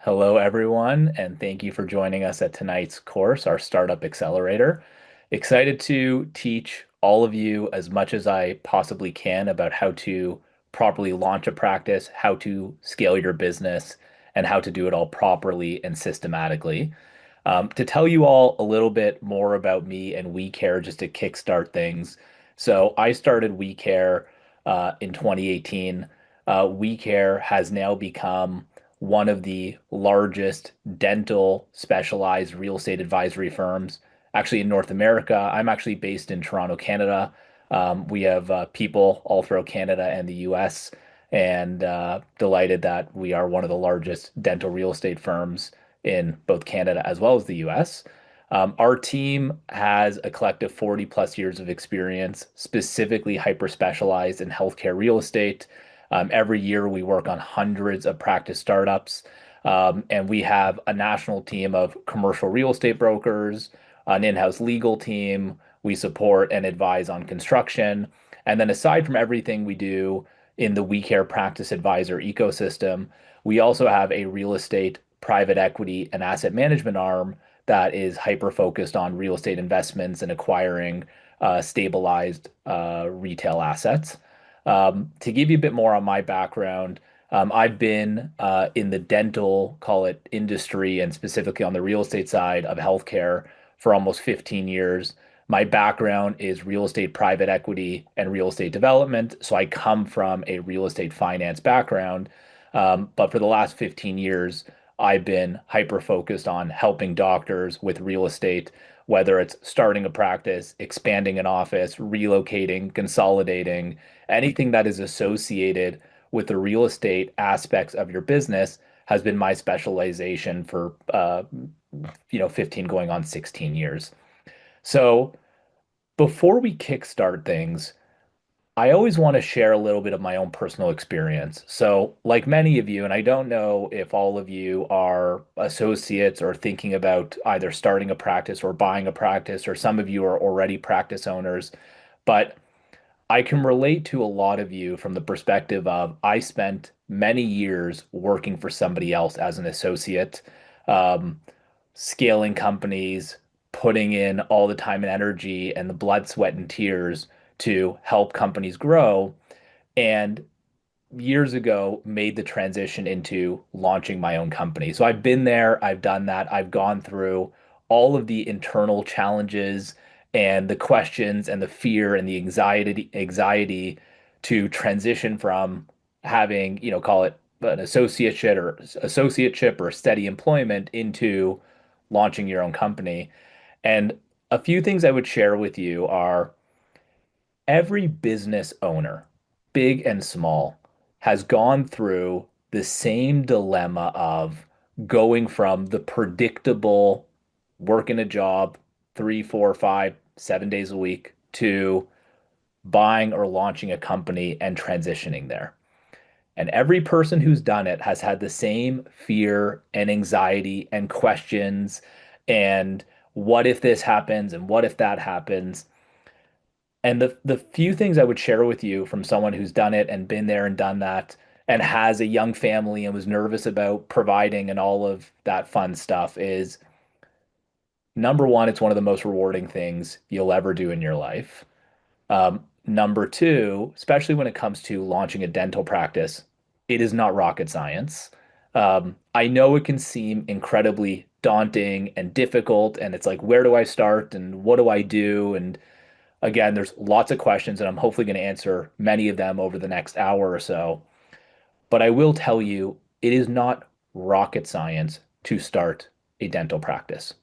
Hello, everyone, and thank you for joining us at tonight's course, our Startup Accelerator. Excited to teach all of you as much as I possibly can about how to properly launch a practice, how to scale your business, and how to do it all properly and systematically. To tell you all a little bit more about me and WeCare, just to kickstart things. So I started WeCare in 2018. WeCare has now become one of the largest dental specialized real estate advisory firms, actually in North America. I'm actually based in Toronto, Canada. We have people all throughout Canada and the US, and delighted that we are one of the largest dental real estate firms in both Canada as well as the US. Our team has a collective 40 plus years of experience, specifically hyper specialized in healthcare real estate. Every year, we work on hundreds of practice startups, and we have a national team of commercial real estate brokers, an in-house legal team. We support and advise on construction. And then, aside from everything we do in the WeCare Practice Advisor ecosystem, we also have a real estate, private equity, and asset management arm that is hyper focused on real estate investments and acquiring stabilized retail assets. To give you a bit more on my background, I've been in the dental, call it industry, and specifically on the real estate side of healthcare for almost 15 years. My background is real estate private equity and real estate development. So I come from a real estate finance background. But for the last 15 years, I've been hyper focused on helping doctors with real estate, whether it's starting a practice, expanding an office, relocating, consolidating, anything that is associated with the real estate aspects of your business has been my specialization for 15 going on 16 years. So before we kickstart things, I always want to share a little bit of my own personal experience. So, like many of you, and I don't know if all of you are associates or thinking about either starting a practice or buying a practice, or some of you are already practice owners, but I can relate to a lot of you from the perspective of I spent many years working for somebody else as an associate, um, scaling companies, putting in all the time and energy and the blood, sweat, and tears to help companies grow. And years ago, made the transition into launching my own company. So I've been there, I've done that, I've gone through all of the internal challenges and the questions and the fear and the anxiety to transition from having, call it an associateship or steady employment into launching your own company. And a few things I would share with you are every business owner, big and small, has gone through the same dilemma of going from the predictable working a job 3, 4, 5, 7 days a week to buying or launching a company and transitioning there. And every person who's done it has had the same fear and anxiety and questions and what if this happens and what if that happens. And the few things I would share with you from someone who's done it and been there and done that and has a young family and was nervous about providing and all of that fun stuff is number one, it's one of the most rewarding things you'll ever do in your life. Number two, especially when it comes to launching a dental practice, it is not rocket science. I know it can seem incredibly daunting and difficult, and it's like, where do I start and what do I do? And again, there's lots of questions, and I'm hopefully going to answer many of them over the next hour or so. But I will tell you, it is not rocket science to start a dental practice.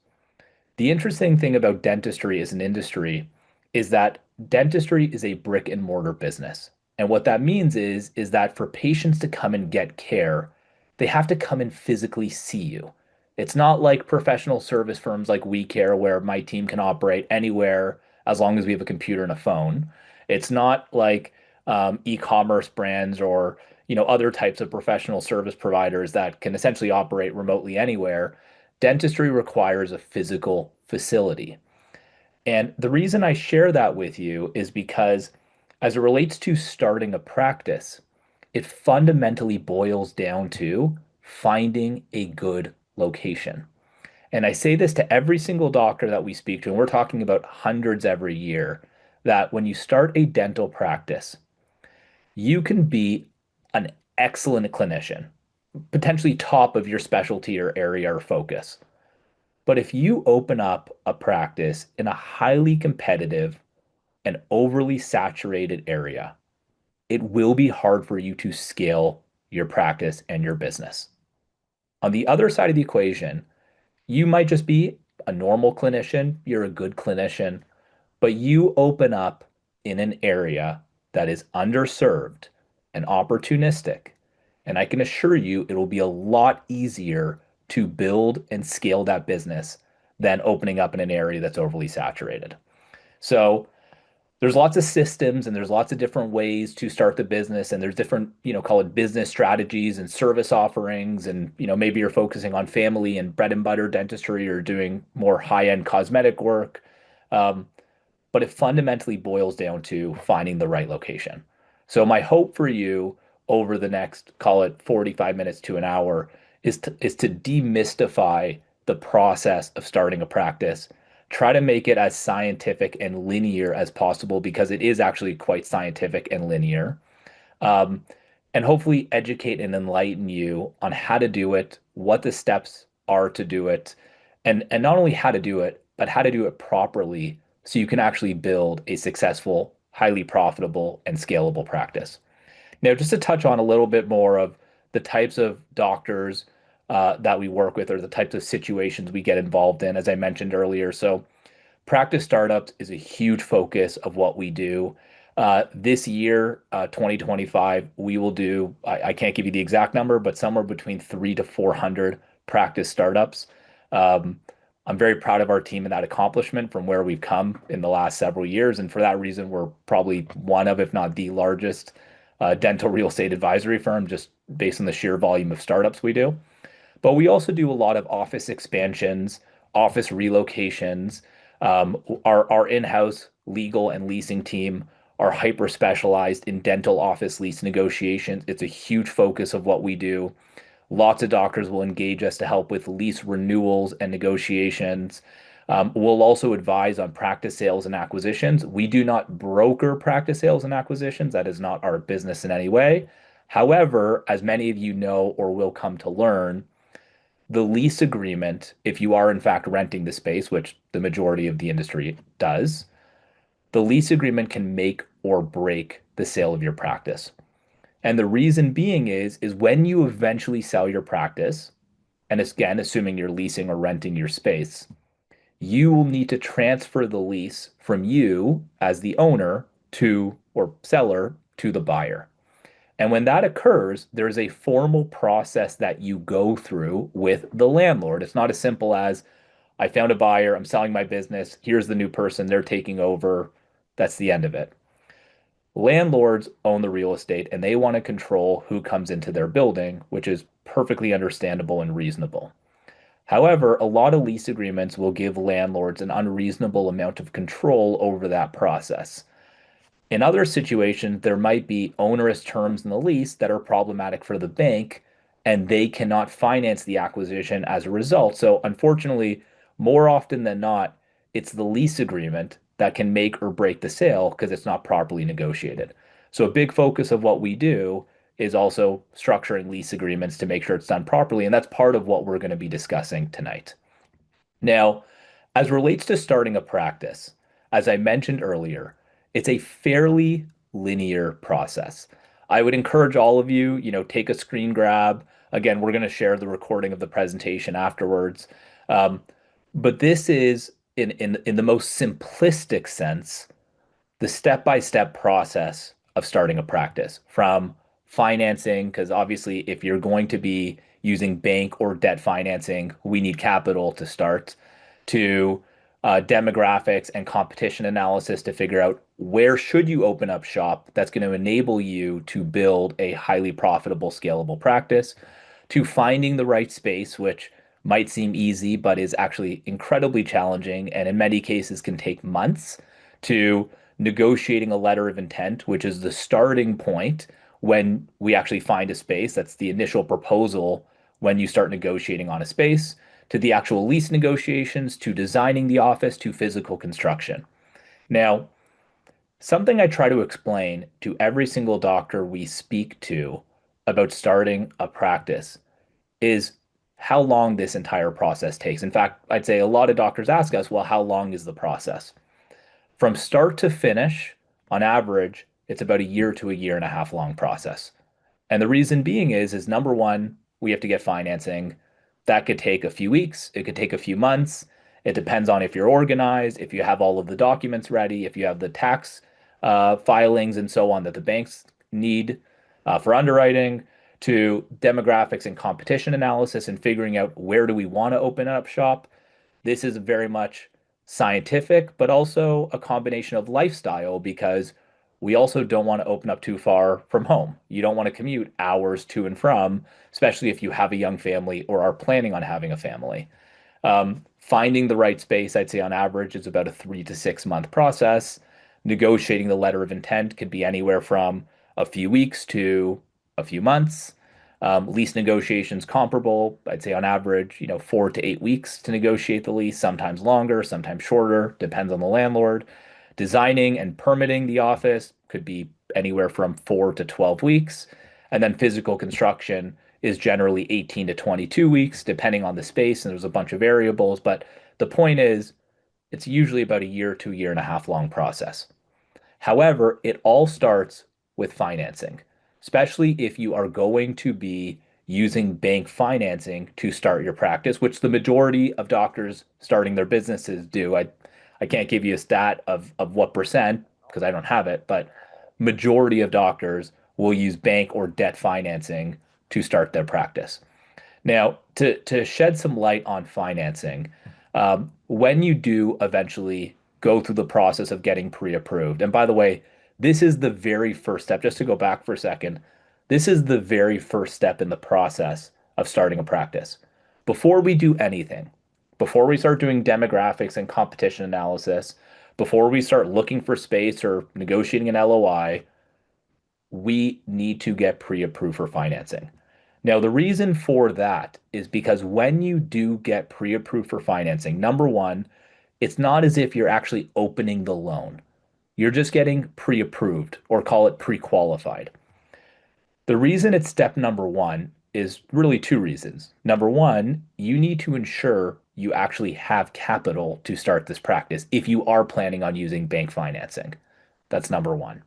The interesting thing about dentistry as an industry is that dentistry is a brick and mortar business. And what that means is that for patients to come and get care, they have to come and physically see you. It's not like professional service firms like WeCare, where my team can operate anywhere as long as we have a computer and a phone. It's not like e-commerce brands or other types of professional service providers that can essentially operate remotely anywhere. Dentistry requires a physical facility. And the reason I share that with you is because as it relates to starting a practice, it fundamentally boils down to finding a good location. And I say this to every single doctor that we speak to, and we're talking about hundreds every year, that when you start a dental practice, you can be an excellent clinician, potentially top of your specialty or area or focus. But if you open up a practice in a highly competitive and overly saturated area, it will be hard for you to scale your practice and your business. On the other side of the equation, you might just be a normal clinician, you're a good clinician, but you open up in an area that is underserved and opportunistic. And I can assure you it will be a lot easier to build and scale that business than opening up in an area that's overly saturated. So there's lots of systems and there's lots of different ways to start the business, and there's different, call it business strategies and service offerings. And maybe you're focusing on family and bread and butter dentistry or doing more high-end cosmetic work. um, but it fundamentally boils down to finding the right location. So my hope for you over the next, call it 45 minutes to an hour, is to demystify the process of starting a practice. Try to make it as scientific and linear as possible because it is actually quite scientific and linear. Um, and hopefully educate and enlighten you on how to do it, what the steps are to do it, and not only how to do it, but how to do it properly so you can actually build a successful, highly profitable, and scalable practice. Now, just to touch on a little bit more of the types of doctors that we work with or the types of situations we get involved in, as I mentioned earlier. So, practice startups is a huge focus of what we do. This year, 2025, we will do, I can't give you the exact number, but somewhere between 300 to 400 practice startups. Um, I'm very proud of our team and that accomplishment from where we've come in the last several years. And for that reason, we're probably one of, if not the largest, dental real estate advisory firm, just based on the sheer volume of startups we do. But we also do a lot of office expansions, office relocations. Our in-house legal and leasing team are hyper specialized in dental office lease negotiations. It's a huge focus of what we do. Lots of doctors will engage us to help with lease renewals and negotiations. We'll also advise on practice sales and acquisitions. We do not broker practice sales and acquisitions. That is not our business in any way. However, as many of you know or will come to learn, the lease agreement, if you are in fact renting the space, which the majority of the industry does, the lease agreement can make or break the sale of your practice. And the reason being is when you eventually sell your practice, and again, assuming you're leasing or renting your space, you will need to transfer the lease from you as the owner to or seller to the buyer. And when that occurs, there's a formal process that you go through with the landlord. It's not as simple as I found a buyer, I'm selling my business, here's the new person, they're taking over. That's the end of it. Landlords own the real estate and they want to control who comes into their building, which is perfectly understandable and reasonable. However, a lot of lease agreements will give landlords an unreasonable amount of control over that process. In other situations, there might be onerous terms in the lease that are problematic for the bank, and they cannot finance the acquisition as a result. So, unfortunately, more often than not, it's the lease agreement that can make or break the sale because it's not properly negotiated. So, a big focus of what we do is also structuring lease agreements to make sure it's done properly. And that's part of what we're going to be discussing tonight. Now, as relates to starting a practice, as I mentioned earlier, it's a fairly linear process. I would encourage all of you, take a screen grab. Again, we're going to share the recording of the presentation afterwards. Um, but this is, in the most simplistic sense, the step-by-step process of starting a practice from financing, because obviously, if you're going to be using bank or debt financing, we need capital to start, to demographics and competition analysis to figure out where should you open up shop that's going to enable you to build a highly profitable, scalable practice, to finding the right space, which might seem easy, but is actually incredibly challenging and in many cases can take months, to negotiating a letter of intent, which is the starting point when we actually find a space. That's the initial proposal when you start negotiating on a space, to the actual lease negotiations, to designing the office, to physical construction. Now, something I try to explain to every single doctor we speak to about starting a practice is how long this entire process takes. In fact, I'd say a lot of doctors ask us, well, how long is the process? From start to finish, on average, it's about a year to a year and a half long process. And the reason being is number one, we have to get financing. That could take a few weeks, it could take a few months. It depends on if you're organized, if you have all of the documents ready, if you have the tax filings and so on that the banks need for underwriting, to demographics and competition analysis and figuring out where do we want to open up shop. This is very much scientific, but also a combination of lifestyle because we also don't want to open up too far from home. You don't want to commute hours to and from, especially if you have a young family or are planning on having a family. Finding the right space, I'd say on average, is about a 3 to 6 month process. Negotiating the letter of intent could be anywhere from a few weeks to a few months. Lease negotiations comparable, I'd say on average, 4 to 8 weeks to negotiate the lease, sometimes longer, sometimes shorter, depends on the landlord. Designing and permitting the office could be anywhere from 4 to 12 weeks. And then physical construction is generally 18 to 22 weeks, depending on the space. And there's a bunch of variables. But the point is, it's usually about a year to a year and a half long process. However, it all starts with financing, especially if you are going to be using bank financing to start your practice, which the majority of doctors starting their businesses do. I can't give you a stat of what percent because I don't have it, but majority of doctors will use bank or debt financing to start their practice. Now, to shed some light on financing, when you do eventually go through the process of getting pre-approved, and by the way, this is the very first step, just to go back for a second, this is the very first step in the process of starting a practice. Before we do anything, before we start doing demographics and competition analysis, before we start looking for space or negotiating an LOI, we need to get pre-approved for financing. Now, the reason for that is because when you do get pre-approved for financing, number one, it's not as if you're actually opening the loan. You're just getting pre-approved or call it pre-qualified. The reason it's step number one is really two reasons. Number one, you need to ensure you actually have capital to start this practice if you are planning on using bank financing. That's number one.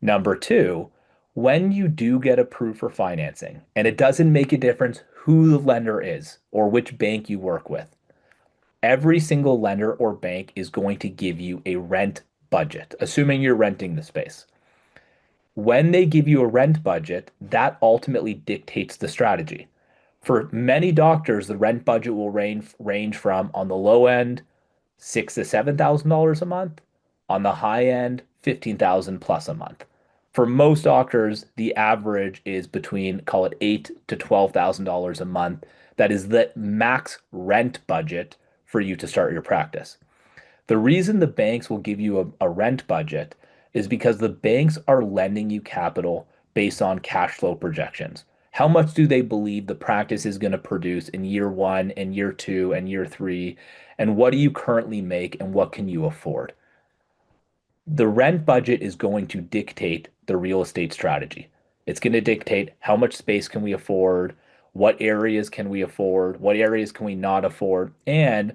Number two, when you do get approved for financing, and it doesn't make a difference who the lender is or which bank you work with, every single lender or bank is going to give you a rent budget, assuming you're renting the space. When they give you a rent budget, that ultimately dictates the strategy. For many doctors, the rent budget will range from on the low end, $6,000 to $7,000 a month, on the high end, 15,000 plus a month. For most doctors, the average is between, call it $8,000 to $12,000 a month. That is the max rent budget for you to start your practice. The reason the banks will give you a rent budget is because the banks are lending you capital based on cash flow projections. How much do they believe the practice is going to produce in year one and year two and year three? And what do you currently make and what can you afford? The rent budget is going to dictate the real estate strategy. It's going to dictate how much space can we afford, what areas can we afford, what areas can we not afford, and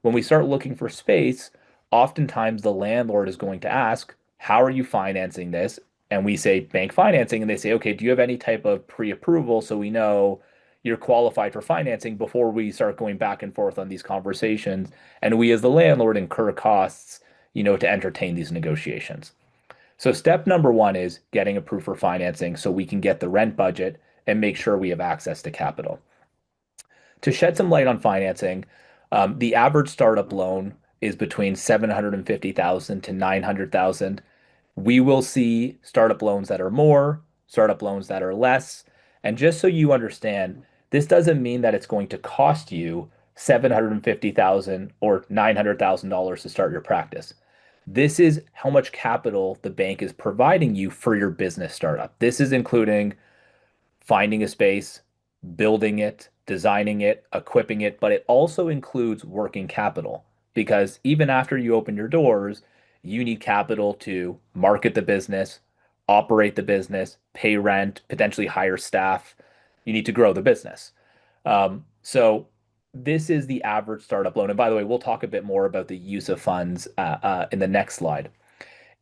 when we start looking for space, oftentimes the landlord is going to ask, how are you financing this? And we say bank financing, and they say, okay, do you have any type of pre-approval so we know you're qualified for financing before we start going back and forth on these conversations? And we, as the landlord, incur costs, to entertain these negotiations. So step number one is getting approved for financing so we can get the rent budget and make sure we have access to capital. To shed some light on financing, the average startup loan is between 750,000 to 900,000. We will see startup loans that are more, startup loans that are less. And just so you understand, this doesn't mean that it's going to cost you 750,000 or $900,000 to start your practice. This is how much capital the bank is providing you for your business startup. This is including finding a space, building it, designing it, equipping it, but it also includes working capital because even after you open your doors, you need capital to market the business, operate the business, pay rent, potentially hire staff. You need to grow the business. So this is the average startup loan. And by the way, we'll talk a bit more about the use of funds in the next slide.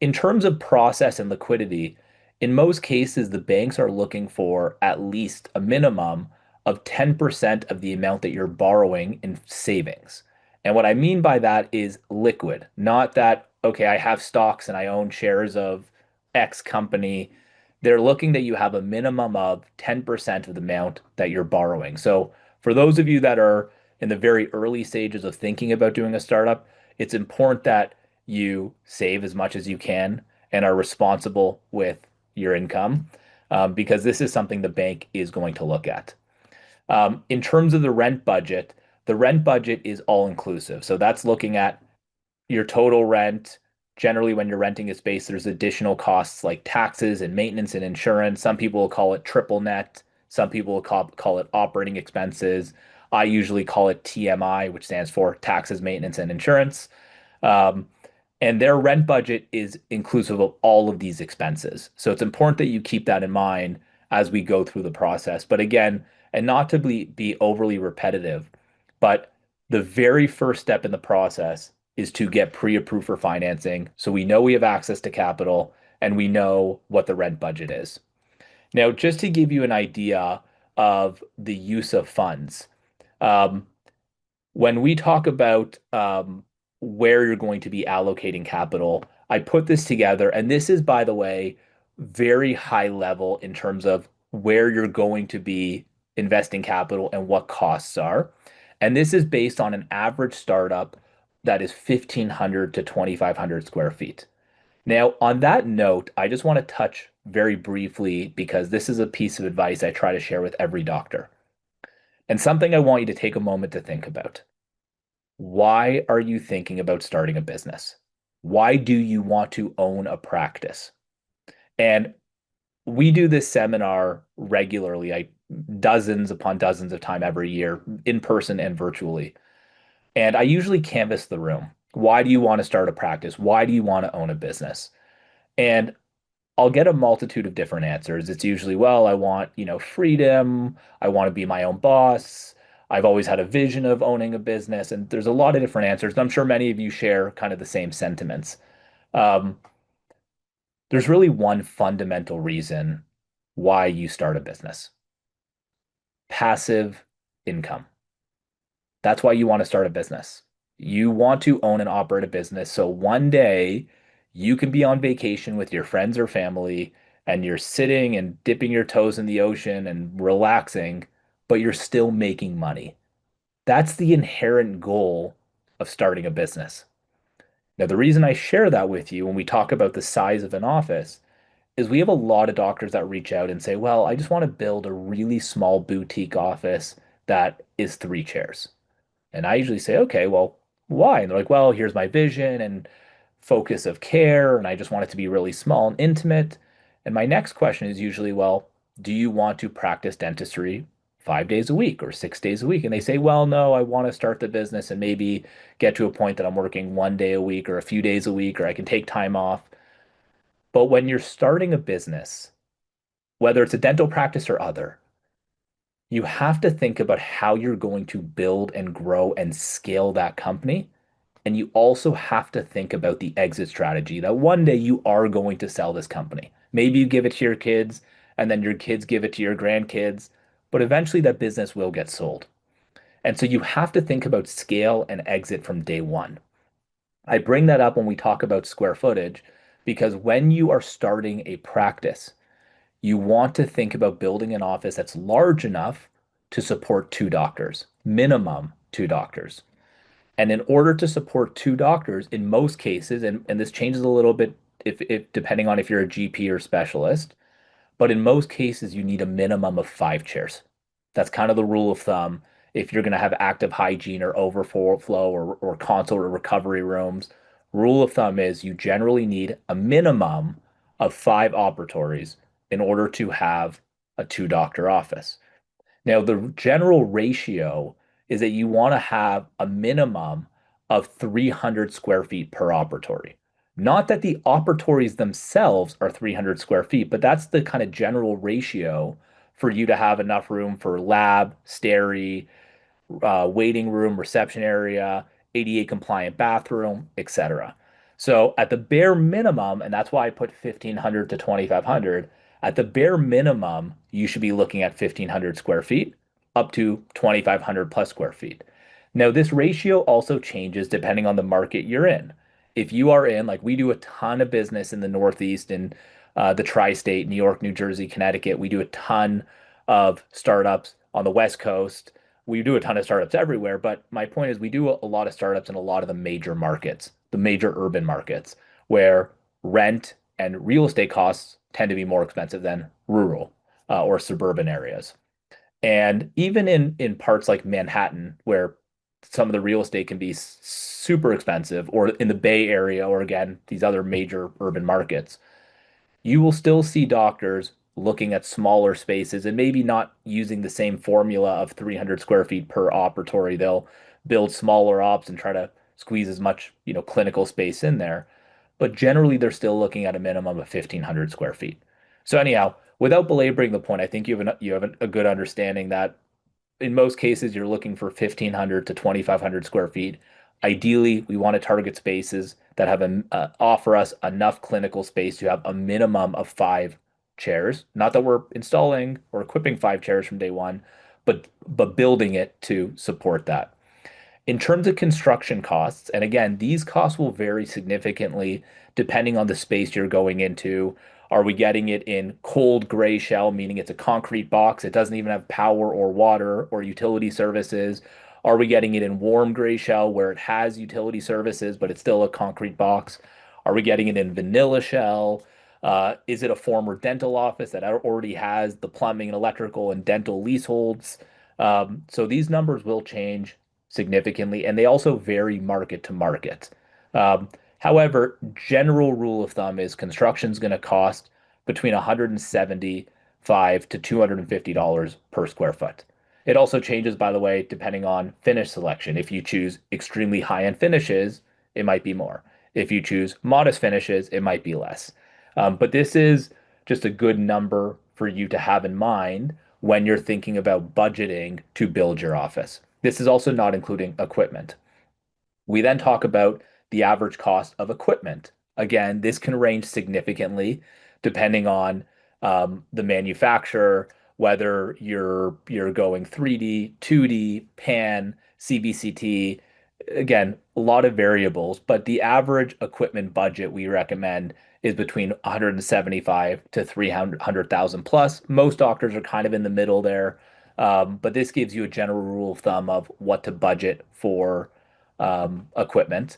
In terms of process and liquidity, in most cases, the banks are looking for at least a minimum of 10% of the amount that you're borrowing in savings. And what I mean by that is liquid, not that, okay, I have stocks and I own shares of X company. They're looking that you have a minimum of 10% of the amount that you're borrowing. So for those of you that are in the very early stages of thinking about doing a startup, it's important that you save as much as you can and are responsible with your income because this is something the bank is going to look at. In terms of the rent budget is all inclusive. So that's looking at your total rent. Generally, when you're renting a space, there's additional costs like taxes and maintenance and insurance. Some people will call it triple net. Some people will call it operating expenses. I usually call it TMI, which stands for taxes, maintenance, and insurance. Um, and their rent budget is inclusive of all of these expenses. So it's important that you keep that in mind as we go through the process. But again, and not to be overly repetitive, but the very first step in the process is to get pre-approved for financing. So we know we have access to capital and we know what the rent budget is. Now, just to give you an idea of the use of funds, um, when we talk about where you're going to be allocating capital, I put this together, and this is, by the way, very high level in terms of where you're going to be investing capital and what costs are. And this is based on an average startup that is 1,500 to 2,500 square feet. Now, on that note, I just want to touch very briefly because this is a piece of advice I try to share with every doctor and something I want you to take a moment to think about. Why are you thinking about starting a business? Why do you want to own a practice? And we do this seminar regularly, dozens upon dozens of time every year, in person and virtually. And I usually canvass the room. Why do you want to start a practice? Why do you want to own a business? And I'll get a multitude of different answers. It's usually, well, I want, freedom. I want to be my own boss. I've always had a vision of owning a business. And there's a lot of different answers. And I'm sure many of you share kind of the same sentiments. Um, there's really one fundamental reason why you start a business: passive income. That's why you want to start a business. You want to own and operate a business so one day you can be on vacation with your friends or family and you're sitting and dipping your toes in the ocean and relaxing, but you're still making money. That's the inherent goal of starting a business. Now, the reason I share that with you when we talk about the size of an office is we have a lot of doctors that reach out and say, well, I just want to build a really small boutique office that is 3 chairs. And I usually say, okay, well, why? And they're like, well, here's my vision and focus of care, and I just want it to be really small and intimate. And my next question is usually, well, do you want to practice dentistry 5 days a week or 6 days a week? And they say, well, no, I want to start the business and maybe get to a point that I'm working 1 day a week or a few days a week, or I can take time off. But when you're starting a business, whether it's a dental practice or other, you have to think about how you're going to build and grow and scale that company. And you also have to think about the exit strategy that one day you are going to sell this company. Maybe you give it to your kids and then your kids give it to your grandkids, but eventually that business will get sold. And so you have to think about scale and exit from day one. I bring that up when we talk about square footage because when you are starting a practice, you want to think about building an office that's large enough to support 2 doctors, minimum 2 doctors. And in order to support 2 doctors, in most cases, and this changes a little bit if depending on if you're a GP or specialist, but in most cases, you need a minimum of 5 chairs. That's kind of the rule of thumb. If you're going to have active hygiene or overflow or consult or recovery rooms, rule of thumb is you generally need a minimum of 5 operatories in order to have a 2 doctor office. Now, the general ratio is that you want to have a minimum of 300 square feet per operatory. Not that the operatories themselves are 300 square feet, but that's the kind of general ratio for you to have enough room for lab, steri, waiting room, reception area, ADA compliant bathroom, etc. So at the bare minimum, and that's why I put 1,500 to 2,500, at the bare minimum, you should be looking at 1,500 square feet up to 2,500 plus square feet. Now, this ratio also changes depending on the market you're in. If you are in, like we do a ton of business in the Northeast and the tri-state, New York, New Jersey, Connecticut, we do a ton of startups on the West Coast. We do a ton of startups everywhere, but my point is we do a lot of startups in a lot of the major markets, the major urban markets, where rent and real estate costs tend to be more expensive than rural or suburban areas. And even in parts like Manhattan, where some of the real estate can be super expensive, or in the Bay Area, or again, these other major urban markets, you will still see doctors looking at smaller spaces and maybe not using the same formula of 300 square feet per operatory. They'll build smaller ops and try to squeeze as much, clinical space in there. But generally, they're still looking at a minimum of 1,500 square feet. So anyhow, without belaboring the point, I think you have a good understanding that in most cases, you're looking for 1,500 to 2,500 square feet. Ideally, we want to target spaces that have offer us enough clinical space to have a minimum of 5 chairs. Not that we're installing or equipping 5 chairs from day one, but building it to support that. In terms of construction costs, and again, these costs will vary significantly depending on the space you're going into. Are we getting it in cold gray shell, meaning it's a concrete box? It doesn't even have power or water or utility services. Are we getting it in warm gray shell where it has utility services, but it's still a concrete box? Are we getting it in vanilla shell? Is it a former dental office that already has the plumbing and electrical and dental leaseholds? So these numbers will change significantly, and they also vary market to market. Um, However, general rule of thumb is construction is going to cost between $175 to $250 per square foot. It also changes, by the way, depending on finish selection. If you choose extremely high-end finishes, it might be more. If you choose modest finishes, it might be less. But this is just a good number for you to have in mind when you're thinking about budgeting to build your office. This is also not including equipment. We then talk about the average cost of equipment. Again, this can range significantly depending on the manufacturer, whether you're going 3D, 2D, PAN, CBCT. Again, a lot of variables, but the average equipment budget we recommend is between 175 to 300,000 plus. Most doctors are kind of in the middle there, but this gives you a general rule of thumb of what to budget for equipment.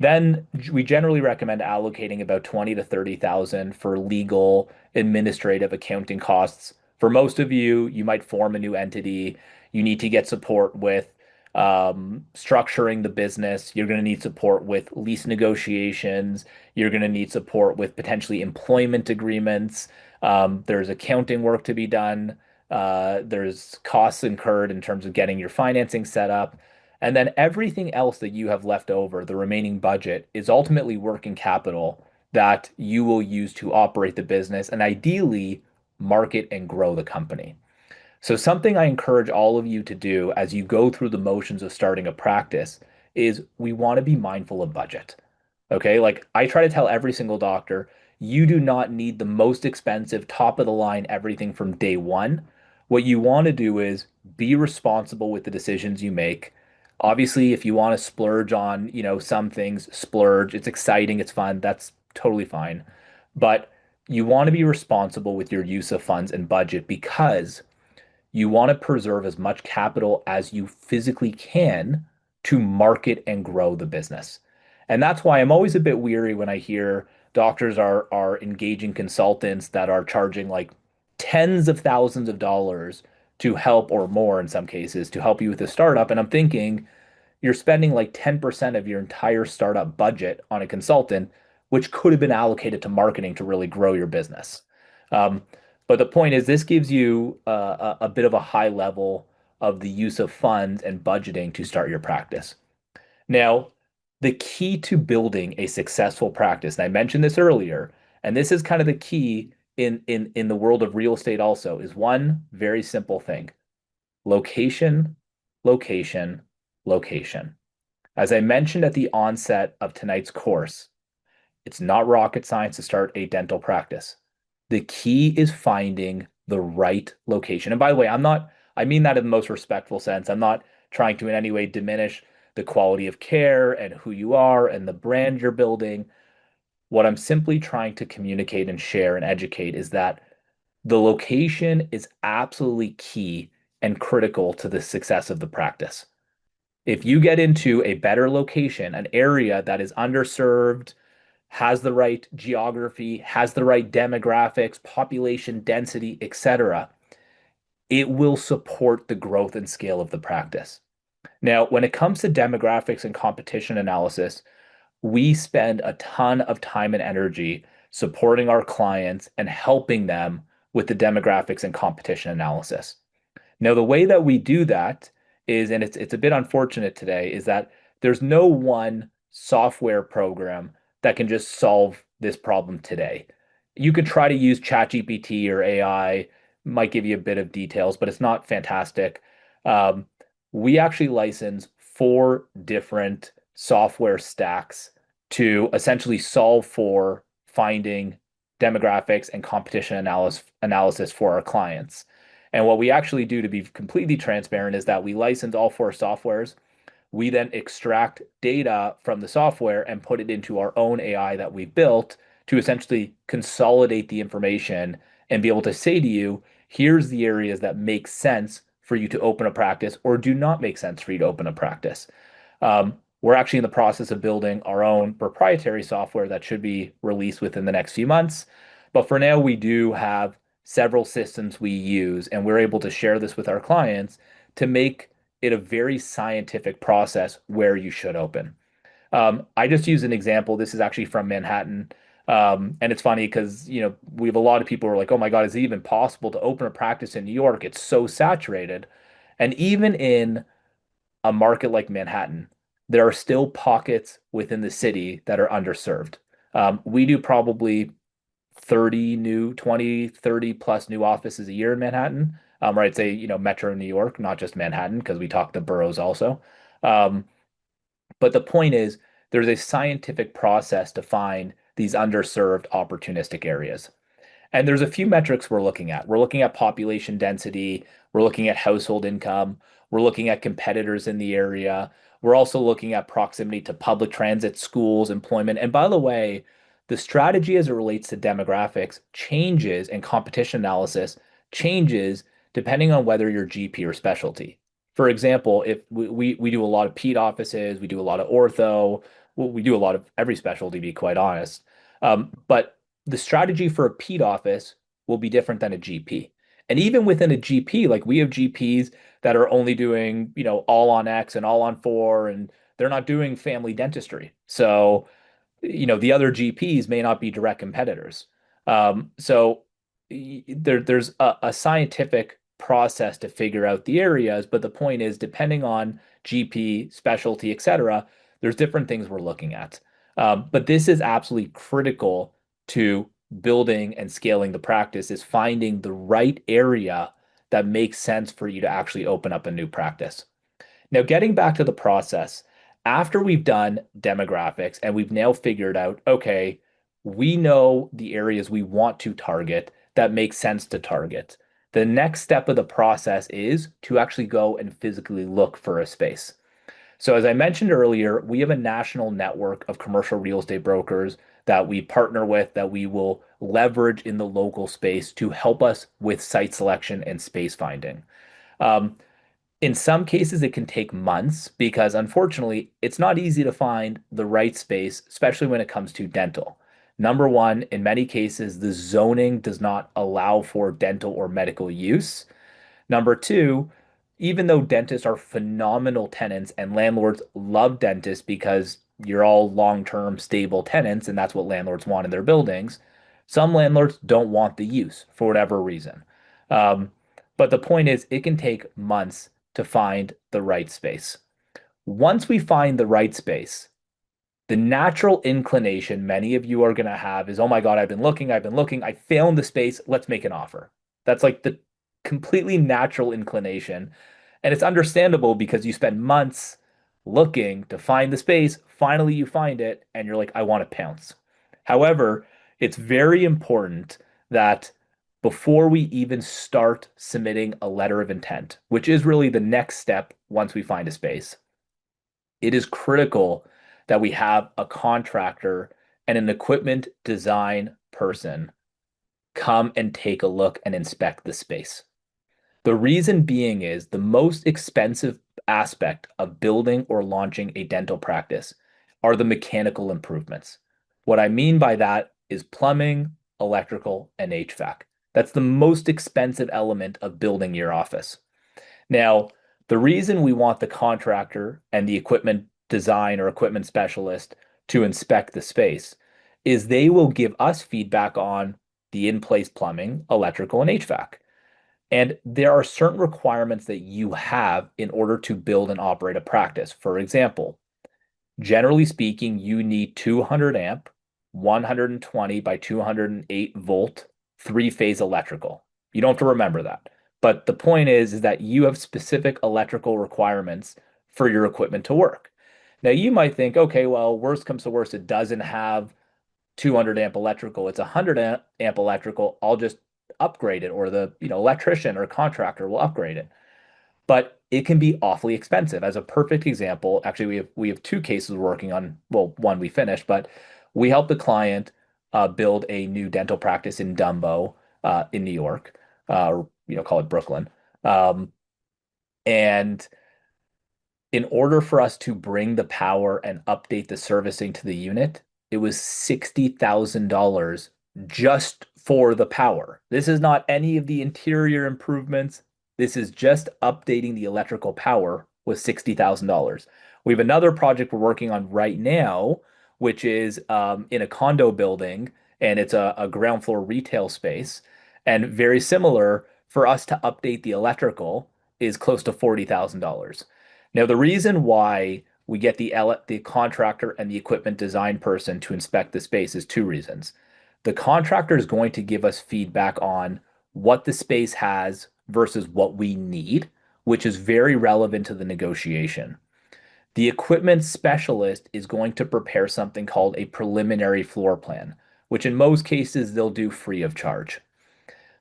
Then we generally recommend allocating about 20 to 30,000 for legal, administrative, accounting costs. For most of you, you might form a new entity. You need to get support with structuring the business. You're going to need support with lease negotiations. You're going to need support with potentially employment agreements. There's accounting work to be done. There's costs incurred in terms of getting your financing set up. And then everything else that you have left over, the remaining budget, is ultimately working capital that you will use to operate the business and ideally market and grow the company. So, something I encourage all of you to do as you go through the motions of starting a practice is we want to be mindful of budget. Okay. Like I try to tell every single doctor, you do not need the most expensive, top of the line, everything from day one. What you want to do is be responsible with the decisions you make. Obviously, if you want to splurge on, some things, splurge. It's exciting, it's fun. That's totally fine. But you want to be responsible with your use of funds and budget because you want to preserve as much capital as you physically can to market and grow the business. And that's why I'm always a bit weary when I hear doctors are engaging consultants that are charging like tens of thousands of dollars to help, or more in some cases, to help you with a startup. And I'm thinking you're spending like 10% of your entire startup budget on a consultant, which could have been allocated to marketing to really grow your business. Um, But the point is, this gives you a bit of a high level of the use of funds and budgeting to start your practice. Now, the key to building a successful practice, and I mentioned this earlier, and this is kind of the key in the world of real estate also, is one very simple thing: location, location, location. As I mentioned at the onset of tonight's course, it's not rocket science to start a dental practice. The key is finding the right location. And by the way, I mean that in the most respectful sense. I'm not trying to in any way diminish the quality of care and who you are and the brand you're building. What I'm simply trying to communicate and share and educate is that the location is absolutely key and critical to the success of the practice. If you get into a better location, an area that is underserved, has the right geography, has the right demographics, population density, etc., it will support the growth and scale of the practice. Now, when it comes to demographics and competition analysis, we spend a ton of time and energy supporting our clients and helping them with the demographics and competition analysis. Now, the way that we do that is, and it's a bit unfortunate today, is that there's no one software program that can just solve this problem today. You could try to use ChatGPT or AI, might give you a bit of details, but it's not fantastic. Um, we actually license four different software stacks to essentially solve for finding demographics and competition analysis for our clients. And what we actually do, to be completely transparent, is that we license all four softwares. We then extract data from the software and put it into our own AI that we built to essentially consolidate the information and be able to say to you, here's the areas that make sense for you to open a practice or do not make sense for you to open a practice. We're actually in the process of building our own proprietary software that should be released within the next few months. But for now, we do have several systems we use, and we're able to share this with our clients to make it a very scientific process where you should open. I just use an example. This is actually from Manhattan. And it's funny because, we have a lot of people who are like, oh my God, is it even possible to open a practice in New York? It's so saturated. And even in a market like Manhattan, there are still pockets within the city that are underserved. We do probably 30 new, 20, 30 plus new offices a year in Manhattan. Or I'd say, Metro New York, not just Manhattan, because we talk the boroughs also. Um, but the point is, there's a scientific process to find these underserved opportunistic areas. And there's a few metrics we're looking at. We're looking at population density, we're looking at household income, we're looking at competitors in the area. We're also looking at proximity to public transit, schools, employment. And by the way, the strategy as it relates to demographics changes and competition analysis changes depending on whether you're GP or specialty. For example, if we do a lot of ped offices, we do a lot of ortho, well, we do a lot of every specialty, to be quite honest. But the strategy for a ped office will be different than a GP. And even within a GP, like we have GPs that are only doing, all on X and all on four, and they're not doing family dentistry. So, the other GPs may not be direct competitors. So there's a scientific process to figure out the areas, but the point is, depending on GP, specialty, etc., there's different things we're looking at. But this is absolutely critical to building and scaling the practice, is finding the right area that makes sense for you to actually open up a new practice. Now, getting back to the process, after we've done demographics and we've now figured out, okay, we know the areas we want to target that make sense to target. The next step of the process is to actually go and physically look for a space. So, as I mentioned earlier, we have a national network of commercial real estate brokers that we partner with, that we will leverage in the local space to help us with site selection and space finding. Um, in some cases, it can take months because unfortunately, it's not easy to find the right space, especially when it comes to dental. Number one, in many cases, the zoning does not allow for dental or medical use. Number two, even though dentists are phenomenal tenants and landlords love dentists because you're all long-term stable tenants and that's what landlords want in their buildings, Some landlords don't want the use for whatever reason. Um, but the point is, it can take months to find the right space. Once we find the right space, the natural inclination many of you are going to have is, oh my God, I've been looking, I found the space, let's make an offer. That's like the completely natural inclination. And it's understandable because you spend months looking to find the space. Finally, you find it, and you're like, I want to pounce. However, it's very important that before we even start submitting a letter of intent, which is really the next step once we find a space, it is critical that we have a contractor and an equipment design person come and take a look and inspect the space. The reason being is the most expensive aspect of building or launching a dental practice are the mechanical improvements. What I mean by that is plumbing, electrical, and HVAC. That's the most expensive element of building your office. Now, the reason we want the contractor and the equipment design or equipment specialist to inspect the space is they will give us feedback on the in-place plumbing, electrical, and HVAC. And there are certain requirements that you have in order to build and operate a practice. For example, generally speaking, you need 200 amp, 120 by 208 volt, three-phase electrical. You don't have to remember that. But the point is that you have specific electrical requirements for your equipment to work. Now, you might think, okay, well, worst comes to worst, it doesn't have 200 amp electrical, it's 100 amp electrical. I'll just upgrade it, or the electrician or contractor will upgrade it. But it can be awfully expensive. As a perfect example, actually, we have two cases we're working on. Well, one we finished, but we helped the client build a new dental practice in Dumbo, in New York, or call it Brooklyn. Um, and in order for us to bring the power and update the servicing to the unit, it was $60,000 just for the power. This is not any of the interior improvements. This is just updating the electrical power with $60,000. We have another project we're working on right now, which is in a condo building, and it's a ground floor retail space. And very similar, for us to update the electrical is close to $40,000. Now, the reason why we get the contractor and the equipment design person to inspect the space is two reasons. The contractor is going to give us feedback on what the space has versus what we need, which is very relevant to the negotiation. The equipment specialist is going to prepare something called a preliminary floor plan, which in most cases they'll do free of charge.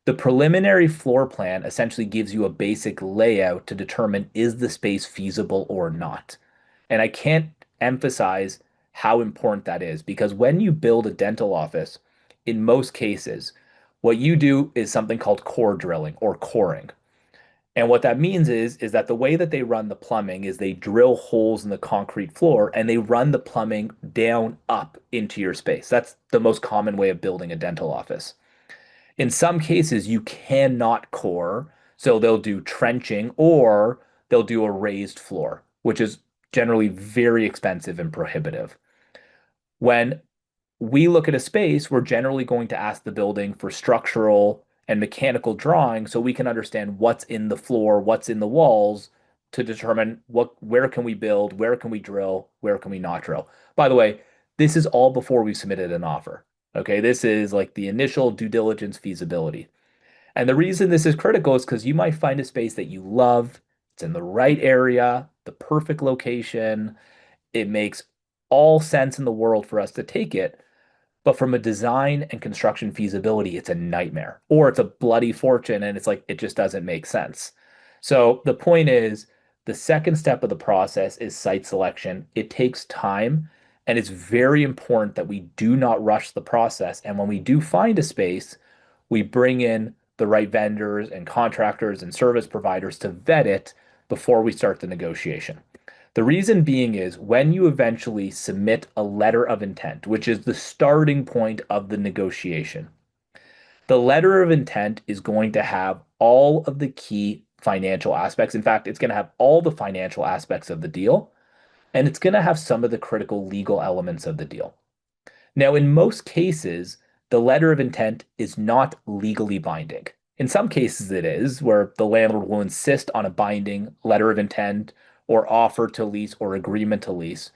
The preliminary floor plan essentially gives you a basic layout to determine is the space feasible or not. And I can't emphasize how important that is, because when you build a dental office, in most cases, what you do is something called core drilling or coring. And what that means is that the way that they run the plumbing is they drill holes in the concrete floor and they run the plumbing down up into your space. That's the most common way of building a dental office. In some cases, you cannot core, so they'll do trenching or they'll do a raised floor, which is generally very expensive and prohibitive. When we look at a space, we're generally going to ask the building for structural and mechanical drawing so we can understand what's in the floor, what's in the walls to determine where can we build, where can we drill, where can we not drill. By the way, this is all before we've submitted an offer. Okay, this is like the initial due diligence feasibility. And the reason this is critical is because you might find a space that you love, it's in the right area, the perfect location, it makes all sense in the world for us to take it. But from a design and construction feasibility, it's a nightmare, or it's a bloody fortune, and it's like it just doesn't make sense. So the point is, the second step of the process is site selection. It takes time, and it's very important that we do not rush the process. And when we do find a space, we bring in the right vendors and contractors and service providers to vet it before we start the negotiation. The reason being is when you eventually submit a letter of intent, which is the starting point of the negotiation, the letter of intent is going to have all of the key financial aspects. In fact, it's going to have all the financial aspects of the deal, and it's going to have some of the critical legal elements of the deal. Now, in most cases, the letter of intent is not legally binding. In some cases, it is, where the landlord will insist on a binding letter of intent or offer to lease or agreement to lease.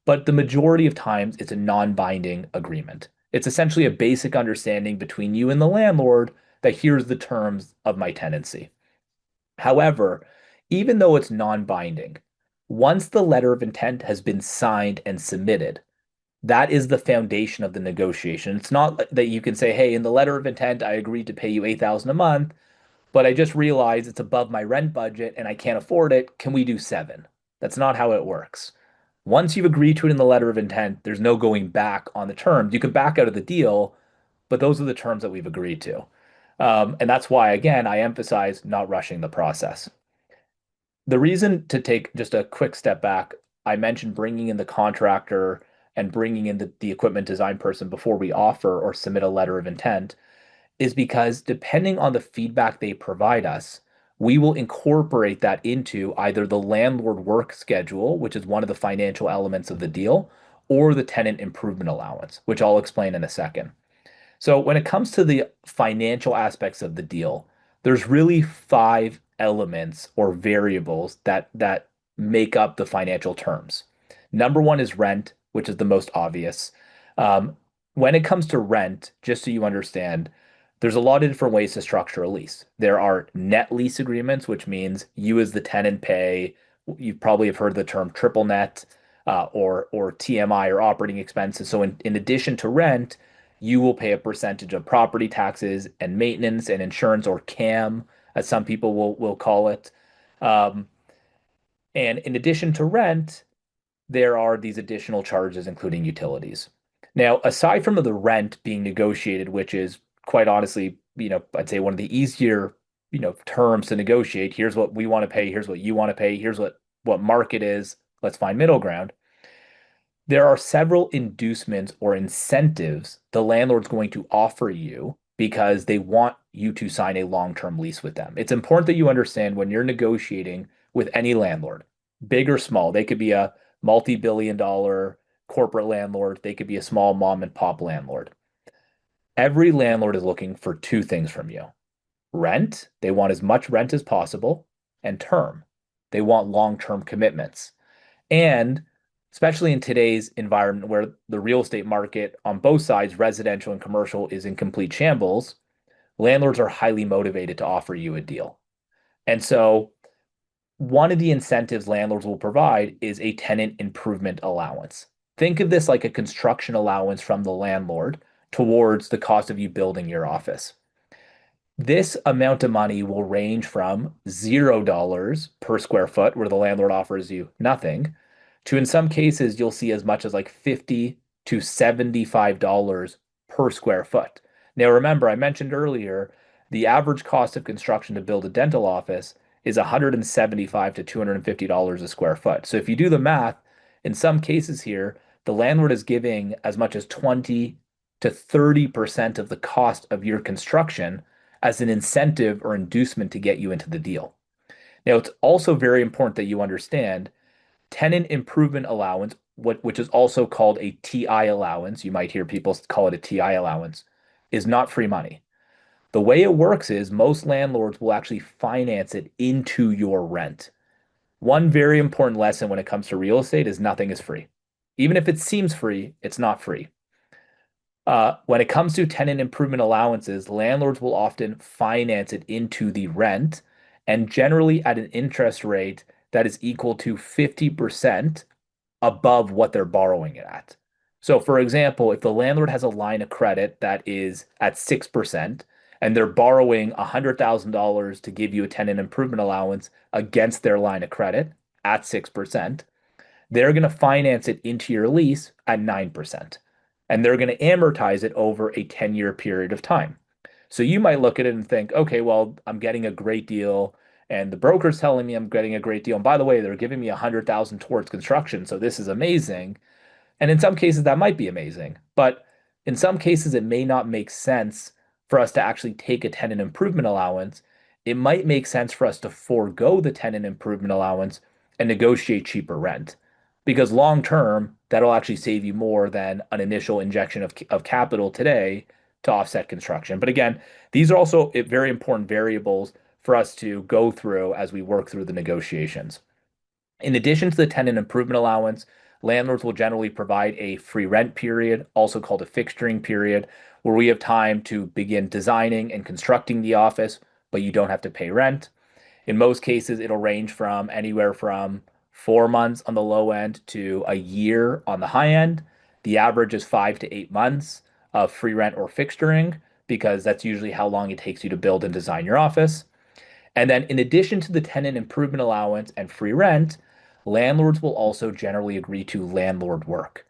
But the majority of times, it's a non-binding agreement. It's essentially a basic understanding between you and the landlord that here's the terms of my tenancy. However, even though it's non-binding, once the letter of intent has been signed and submitted, that is the foundation of the negotiation. It's not that you can say, "Hey, in the letter of intent, I agreed to pay you 8,000 a month, but I just realized it's above my rent budget and I can't afford it. Can we do 7?" That's not how it works. Once you've agreed to it in the letter of intent, there's no going back on the terms. You can back out of the deal, but those are the terms that we've agreed to. And that's why, again, I emphasize not rushing the process. The reason to take just a quick step back, I mentioned bringing in the contractor and bringing in the equipment design person before we offer or submit a letter of intent is because depending on the feedback they provide us, we will incorporate that into either the landlord work schedule, which is one of the financial elements of the deal, or the tenant improvement allowance, which I'll explain in a second. So when it comes to the financial aspects of the deal, there's really five elements or variables that make up the financial terms. Number one is rent, which is the most obvious. Um, when it comes to rent, just so you understand, there's a lot of different ways to structure a lease. There are net lease agreements, which means you as the tenant pay. You probably have heard the term triple net or TMI or operating expenses. So in addition to rent, you will pay a percentage of property taxes and maintenance and insurance, or CAM, as some people will call it. Um, and in addition to rent, there are these additional charges, including utilities. Now, aside from the rent being negotiated, which is quite honestly, I'd say one of the easier, terms to negotiate. Here's what we want to pay. Here's what you want to pay. Here's what market is. Let's find middle ground. There are several inducements or incentives the landlord's going to offer you because they want you to sign a long-term lease with them. It's important that you understand when you're negotiating with any landlord, big or small. They could be a multi-billion dollar corporate landlord, they could be a small mom and pop landlord. Every landlord is looking for two things from you: rent, they want as much rent as possible, and term, they want long-term commitments. And especially in today's environment where the real estate market on both sides, residential and commercial, is in complete shambles, landlords are highly motivated to offer you a deal. And so one of the incentives landlords will provide is a tenant improvement allowance. Think of this like a construction allowance from the landlord towards the cost of you building your office. This amount of money will range from $0 per square foot, where the landlord offers you nothing, to in some cases, you'll see as much as like $50 to $75 per square foot. Now, remember, I mentioned earlier the average cost of construction to build a dental office is $175 to $250 a square foot. So if you do the math, in some cases here, the landlord is giving as much as 20 to 30% of the cost of your construction as an incentive or inducement to get you into the deal. Now, it's also very important that you understand tenant improvement allowance, which is also called a TI allowance. You might hear people call it a TI allowance, is not free money. The way it works is most landlords will actually finance it into your rent. One very important lesson when it comes to real estate is nothing is free. Even if it seems free, it's not free. When it comes to tenant improvement allowances, landlords will often finance it into the rent and generally at an interest rate that is equal to 50% above what they're borrowing it at. So, for example, if the landlord has a line of credit that is at 6% and they're borrowing $100,000 to give you a tenant improvement allowance against their line of credit at 6%, they're going to finance it into your lease at 9%. And they're going to amortize it over a 10-year period of time. So you might look at it and think, okay, well, I'm getting a great deal, and the broker's telling me I'm getting a great deal. And by the way, they're giving me 100,000 towards construction, so this is amazing. And in some cases, that might be amazing, but in some cases, it may not make sense for us to actually take a tenant improvement allowance. It might make sense for us to forego the tenant improvement allowance and negotiate cheaper rent, because long term, that'll actually save you more than an initial injection of capital today to offset construction. But again, these are also very important variables for us to go through as we work through the negotiations. In addition to the tenant improvement allowance, landlords will generally provide a free rent period, also called a fixturing period, where we have time to begin designing and constructing the office, but you don't have to pay rent. In most cases, it'll range from anywhere from 4 months on the low end to a year on the high end. The average is 5 to 8 months of free rent or fixturing, because that's usually how long it takes you to build and design your office. And then, in addition to the tenant improvement allowance and free rent, landlords will also generally agree to landlord work.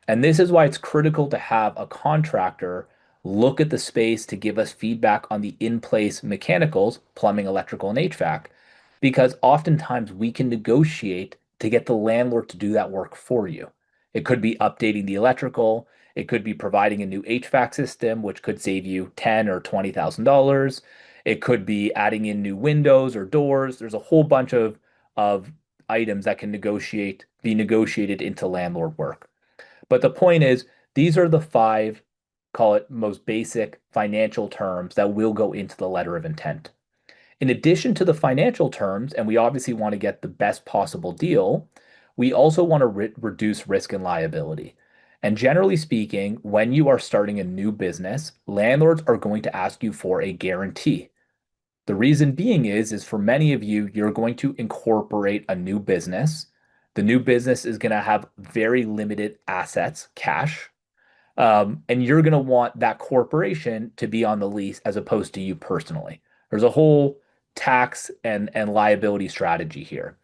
And this is why it's critical to have a contractor look at the space to give us feedback on the in-place mechanicals, plumbing, electrical, and HVAC, because oftentimes we can negotiate to get the landlord to do that work for you. It could be updating the electrical, it could be providing a new HVAC system, which could save you $10,000 or $20,000. It could be adding in new windows or doors. There's a whole bunch of items that can be negotiated into landlord work. But the point is, these are the five, call it most basic financial terms that will go into the letter of intent. In addition to the financial terms, and we obviously want to get the best possible deal, we also want to reduce risk and liability. And generally speaking, when you are starting a new business, landlords are going to ask you for a guarantee. The reason being is for many of you, you're going to incorporate a new business. The new business is going to have very limited assets, cash, and you're going to want that corporation to be on the lease as opposed to you personally. There's a whole tax and liability strategy here.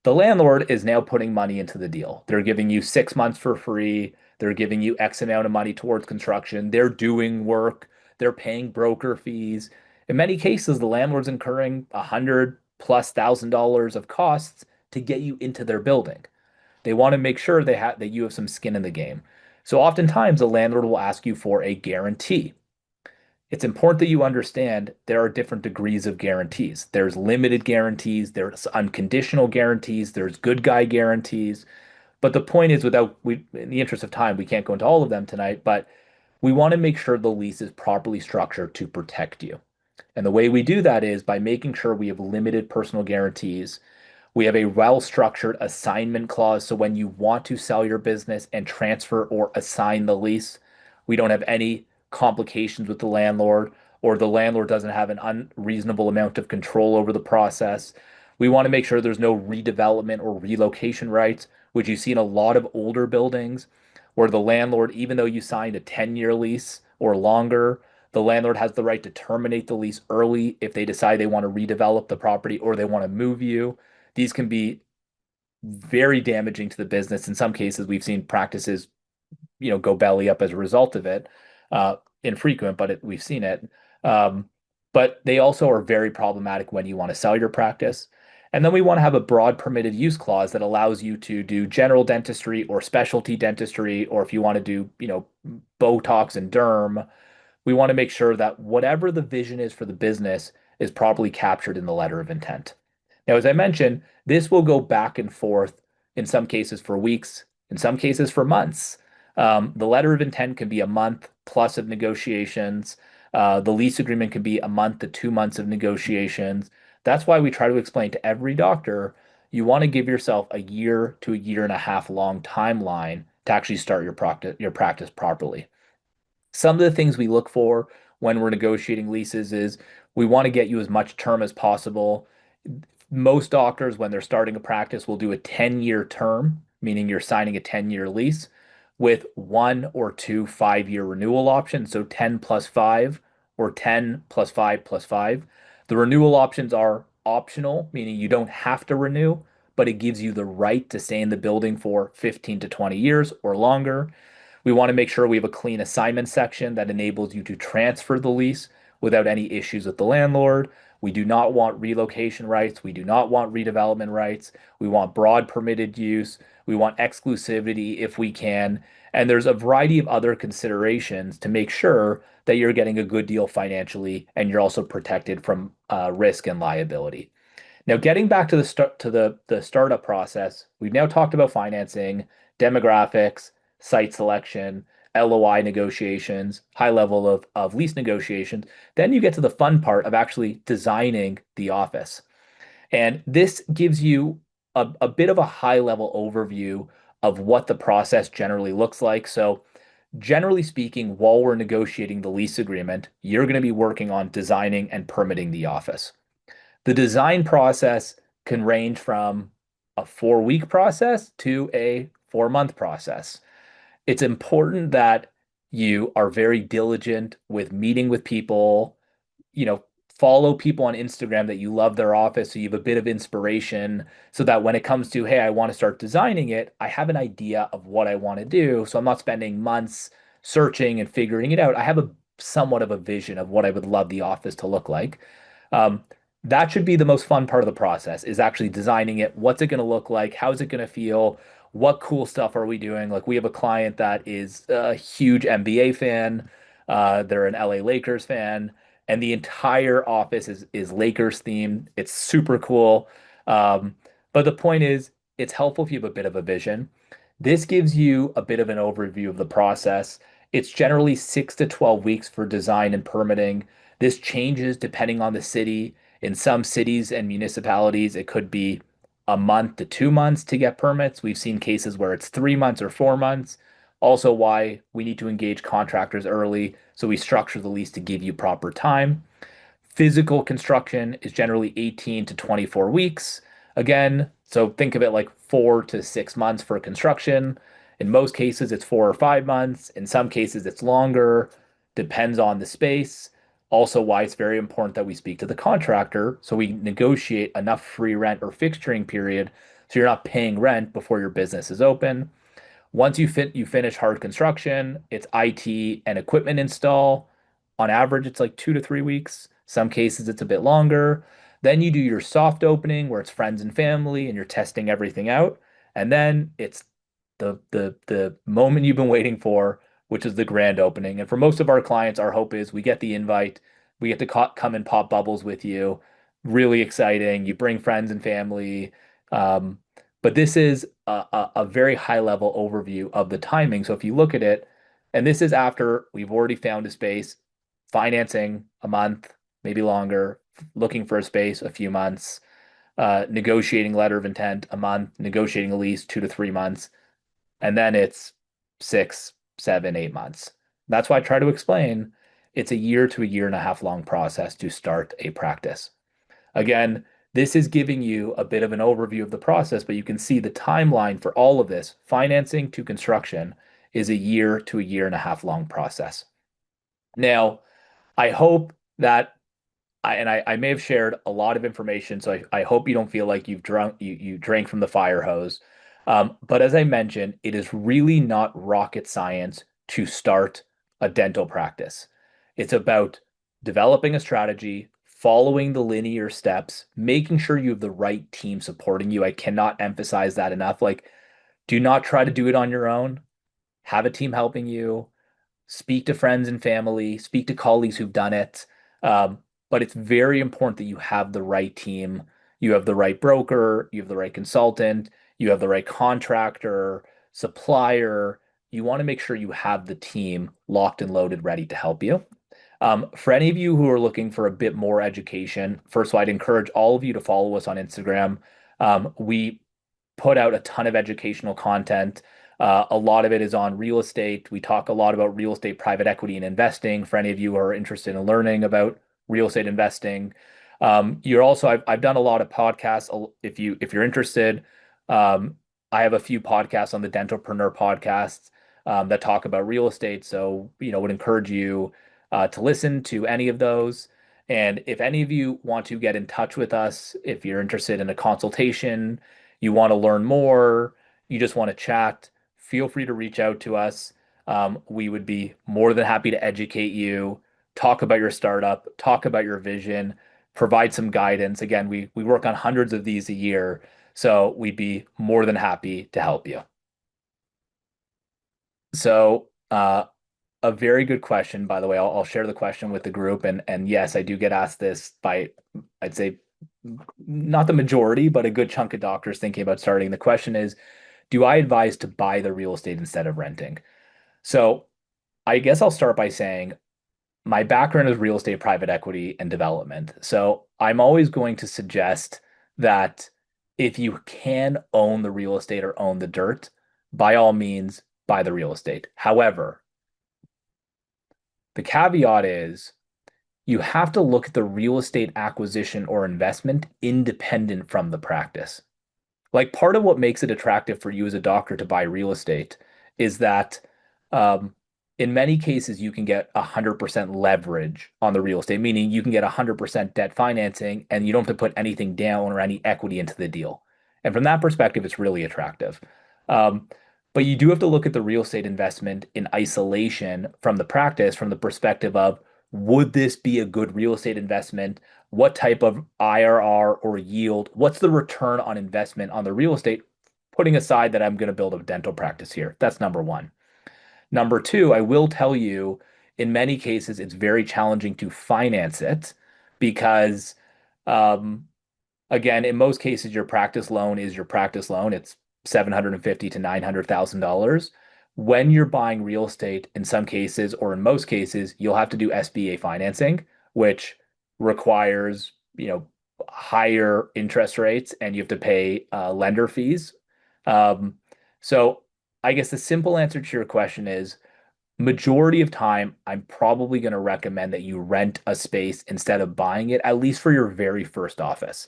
The landlord is now putting money into the deal. They're giving you 6 months for free. They're giving you X amount of money towards construction. They're doing work. They're paying broker fees. In many cases, the landlord's incurring $100,000+ of costs to get you into their building. They want to make sure that you have some skin in the game. So oftentimes, the landlord will ask you for a guarantee. It's important that you understand there are different degrees of guarantees. There's limited guarantees, there's unconditional guarantees, there's good guy guarantees. But the point is, in the interest of time, we can't go into all of them tonight, but we want to make sure the lease is properly structured to protect you. And the way we do that is by making sure we have limited personal guarantees. We have a well-structured assignment clause. So when you want to sell your business and transfer or assign the lease, we don't have any complications with the landlord, or the landlord doesn't have an unreasonable amount of control over the process. We want to make sure there's no redevelopment or relocation rights, which you see in a lot of older buildings, where the landlord, even though you signed a 10-year lease or longer, the landlord has the right to terminate the lease early if they decide they want to redevelop the property or they want to move you. These can be very damaging to the business. In some cases, we've seen practices, go belly up as a result of it. Infrequent, but we've seen it. But they also are very problematic when you want to sell your practice. And then we want to have a broad permitted use clause that allows you to do general dentistry or specialty dentistry, or if you want to do, Botox and derm, we want to make sure that whatever the vision is for the business is properly captured in the letter of intent. Now, as I mentioned, this will go back and forth in some cases for weeks, in some cases for months. The letter of intent can be a month plus of negotiations. The lease agreement can be a month to 2 months of negotiations. That's why we try to explain to every doctor, you want to give yourself a year to a year and a half long timeline to actually start your practice properly. Some of the things we look for when we're negotiating leases is we want to get you as much term as possible. Most doctors, when they're starting a practice, will do a 10-year term, meaning you're signing a 10-year lease with 1 or 2 5-year renewal options. So 10 plus 5 or 10 plus 5 plus 5. The renewal options are optional, meaning you don't have to renew, but it gives you the right to stay in the building for 15 to 20 years or longer. We want to make sure we have a clean assignment section that enables you to transfer the lease without any issues with the landlord. We do not want relocation rights. We do not want redevelopment rights. We want broad permitted use. We want exclusivity if we can. And there's a variety of other considerations to make sure that you're getting a good deal financially and you're also protected from risk and liability. Now, getting back to the startup process, we've now talked about financing, demographics, site selection, LOI negotiations, high level of lease negotiations. Then you get to the fun part of actually designing the office. And this gives you a bit of a high level overview of what the process generally looks like. So, generally speaking, while we're negotiating the lease agreement, you're going to be working on designing and permitting the office. The design process can range from a 4 week process to a 4 month process. It's important that you are very diligent with meeting with people, you know, follow people on Instagram that you love their office so you have a bit of inspiration so that when it comes to, hey, I want to start designing it, I have an idea of what I want to do. So I'm not spending months searching and figuring it out. I have a somewhat of a vision of what I would love the office to look like. Um, that should be the most fun part of the process is actually designing it. What's it going to look like? How is it going to feel? What cool stuff are we doing? Like we have a client that is a huge NBA fan. They're an LA Lakers fan and the entire office is Lakers themed. It's super cool. Um, but the point is, it's helpful if you have a bit of a vision. This gives you a bit of an overview of the process. It's generally 6 to 12 weeks for design and permitting. This changes depending on the city. In some cities and municipalities, it could be a month to 2 months to get permits. We've seen cases where it's 3 months or 4 months. Also, why we need to engage contractors early so we structure the lease to give you proper time. Physical construction is generally 18 to 24 weeks. Again, so think of it like 4 to 6 months for construction. In most cases, it's 4 or 5 months. In some cases, it's longer. Depends on the space. Also, why it's very important that we speak to the contractor so we negotiate enough free rent or fixturing period so you're not paying rent before your business is open. Once you finish hard construction, it's IT and equipment install. On average, it's like 2 to 3 weeks. Some cases it's a bit longer. Then you do your soft opening where it's friends and family and you're testing everything out. And then it's the moment you've been waiting for, which is the grand opening. And for most of our clients, our hope is we get the invite, we get to come and pop bubbles with you. Really exciting. You bring friends and family. Um, but this is a very high level overview of the timing. So if you look at it, and this is after we've already found a space, financing a month, maybe longer, looking for a space a few months, negotiating letter of intent a month, negotiating a lease 2 to 3 months, and then it's 6, 7, 8 months. That's why I try to explain it's a year to a year and a half long process to start a practice. Again, this is giving you a bit of an overview of the process, but you can see the timeline for all of this, financing to construction, is a year to a year and a half long process. Now, I hope that I may have shared a lot of information, so I hope you don't feel like you drank from the fire hose. But as I mentioned, it is really not rocket science to start a dental practice. It's about developing a strategy, following the linear steps, making sure you have the right team supporting you. I cannot emphasize that enough. Like, do not try to do it on your own. Have a team helping you, speak to friends and family, speak to colleagues who've done it. Um, but it's very important that you have the right team, you have the right broker, you have the right consultant, you have the right contractor, supplier. You want to make sure you have the team locked and loaded, ready to help you. For any of you who are looking for a bit more education, first of all, I'd encourage all of you to follow us on Instagram. We put out a ton of educational content. A lot of it is on real estate. We talk a lot about real estate, private equity, and investing. For any of you who are interested in learning about real estate investing, you're also I've done a lot of podcasts. If you're interested, um, I have a few podcasts on the Dentalpreneur podcasts that talk about real estate. So would encourage you to listen to any of those. And if any of you want to get in touch with us, if you're interested in a consultation, you want to learn more, you just want to chat, feel free to reach out to us. We would be more than happy to educate you, talk about your startup, talk about your vision, provide some guidance. Again, we work on hundreds of these a year, so we'd be more than happy to help you. So, a very good question, by the way. I'll share the question with the group, and yes, I do get asked this by, I'd say, not the majority, but a good chunk of doctors thinking about starting. The question is, do I advise to buy the real estate instead of renting? So I guess I'll start by saying my background is real estate, private equity, and development. So I'm always going to suggest that if you can own the real estate or own the dirt, by all means, buy the real estate. However, the caveat is you have to look at the real estate acquisition or investment independent from the practice. Like part of what makes it attractive for you as a doctor to buy real estate is that um, in many cases you can get 100% leverage on the real estate, meaning you can get 100% debt financing and you don't have to put anything down or any equity into the deal. And from that perspective, it's really attractive. Um, but you do have to look at the real estate investment in isolation from the practice, from the perspective of would this be a good real estate investment? What type of IRR or yield? What's the return on investment on the real estate? Putting aside that I'm going to build a dental practice here. That's number one. Number two, I will tell you, in many cases, it's very challenging to finance it because um, again, in most cases, your practice loan is your practice loan. It's 750 to $900,000. When you're buying real estate, in some cases, or in most cases, you'll have to do SBA financing, which requires, higher interest rates and you have to pay lender fees. Um, so I guess the simple answer to your question is majority of time, I'm probably going to recommend that you rent a space instead of buying it, at least for your very first office.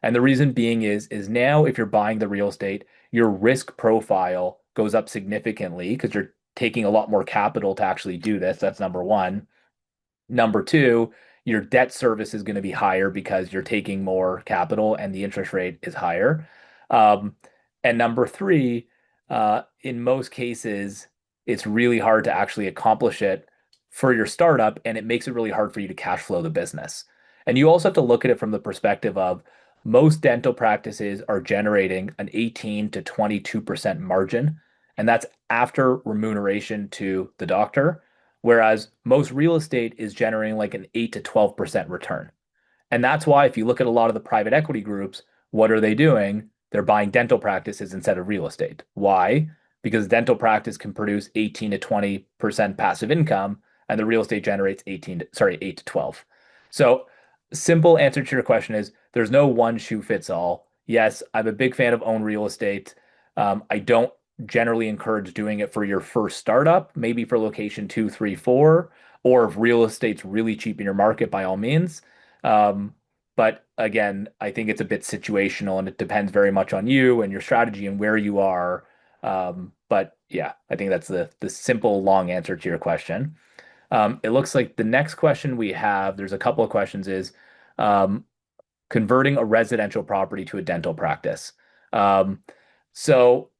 And the reason being is now if you're buying the real estate, your risk profile goes up significantly because you're taking a lot more capital to actually do this. That's number one. Number two, your debt service is going to be higher because you're taking more capital and the interest rate is higher. Um, and number three, in most cases, it's really hard to actually accomplish it for your startup, and it makes it really hard for you to cash flow the business. And you also have to look at it from the perspective of most dental practices are generating an 18 to 22% margin, and that's after remuneration to the doctor. Whereas most real estate is generating like an 8 to 12% return. And that's why if you look at a lot of the private equity groups, what are they doing? They're buying dental practices instead of real estate. Why? Because dental practice can produce 18 to 20% passive income and the real estate generates 8 to 12. So simple answer to your question is there's no one shoe fits all. Yes, I'm a big fan of own real estate. I don't generally encourage doing it for your first startup, maybe for location two, three, four, or if real estate's really cheap in your market, by all means. Um, but again, I think it's a bit situational and it depends very much on you and your strategy and where you are. But yeah, I think that's the simple long answer to your question. It looks like the next question we have, there's a couple of questions, is um, converting a residential property to a dental practice. Um, so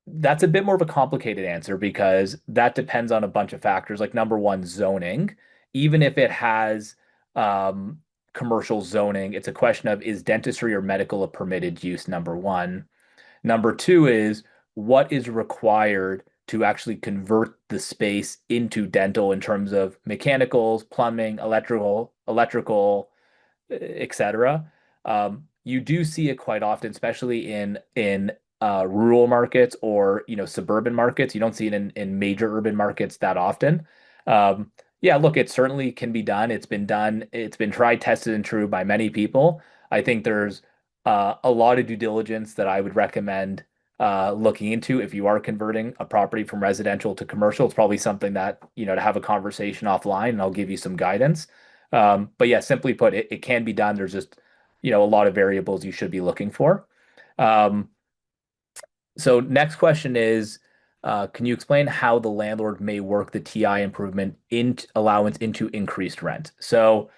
that's a bit more of a complicated answer because that depends on a bunch of factors. Like number one, zoning. Even if it has um, commercial zoning, it's a question of is dentistry or medical a permitted use, number one. Number two is what is required to actually convert the space into dental in terms of mechanicals, plumbing, electrical, etc. You do see it quite often, especially in rural markets or suburban markets. You don't see it in major urban markets that often. Yeah, look, it certainly can be done. It's been done. It's been tried, tested, and true by many people. I think there's a lot of due diligence that I would recommend looking into if you are converting a property from residential to commercial. It's probably something that, to have a conversation offline, and I'll give you some guidance. But yeah, simply put, it can be done. There's just, a lot of variables you should be looking for. Um, so next question is, can you explain how the landlord may work the TI improvement in allowance into increased rent? So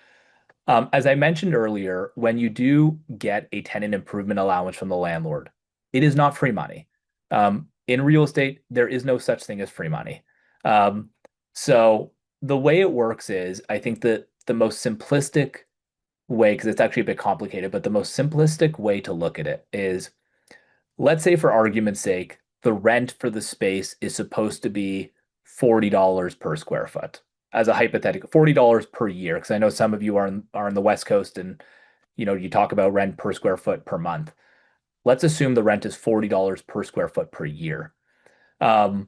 as I mentioned earlier, when you do get a tenant improvement allowance from the landlord, it is not free money. In real estate, there is no such thing as free money. Um, so the way it works is, I think that the most simplistic way, because it's actually a bit complicated, but the most simplistic way to look at it is, let's say for argument's sake, the rent for the space is supposed to be $40 per square foot. As a hypothetical, $40 per year, because I know some of you are on the West Coast and you talk about rent per square foot per month. Let's assume the rent is $40 per square foot per year. Um,